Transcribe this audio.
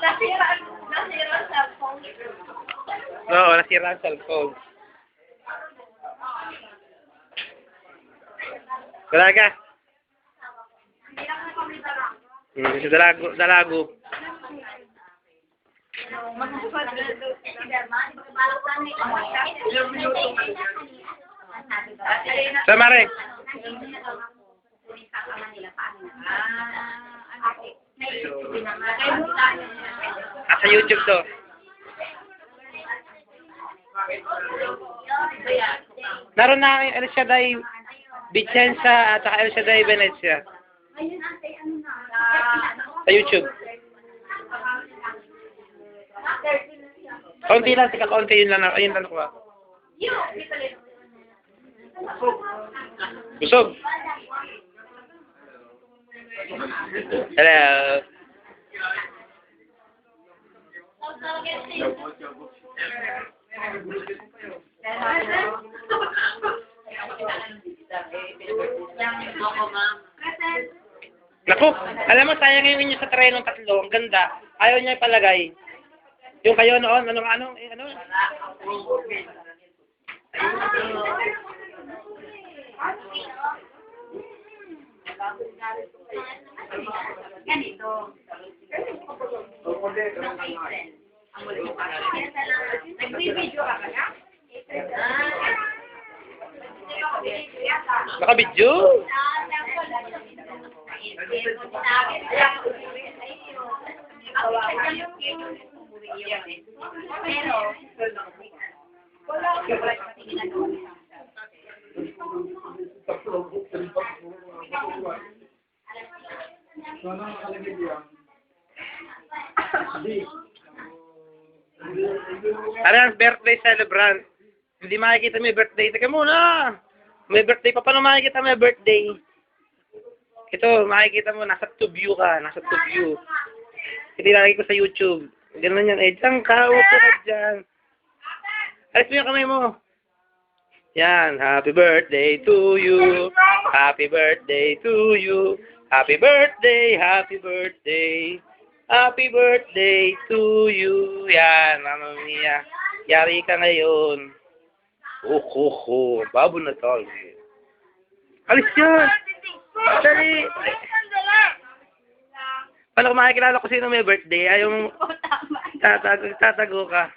Nasira ang cellphone. Oo, nasira ang cellphone. Wala ka? Si Dalago. Sama rin. Sa YouTube to. Naroon na El Shaddai Vicenza at saka El Shaddai Venezia. Sa YouTube. Kaunti lang, tika kaunti, yun lang ako. Busog. Hello. Naku, alam mo, sayang yung inyo sa trenong tatlo. Ang ganda. Ayaw niya ipalagay. Yung kayo noon, ano? Ganito. Nag-video ka ba na? Naka-video? Parang birthday celebrant. Hindi makikita may birthday. Teka muna. May birthday pa. Paano makikita may birthday? Ito, makikita mo. Nasa to view ka. Nasa to view. Hindi lagi ko sa YouTube. Ganun yan. Eh, dyan ka. Upo ka dyan. Alis mo yung kamay mo. Yan. Happy birthday to you. Happy birthday to you. Happy birthday. Happy birthday. Happy birthday to you. Yan, Mama Mia. Yari ka ngayon. Babo na tol. Alis yan. Dali. Paano kung makikilala ko sino may birthday? Ayaw mo tatago ka.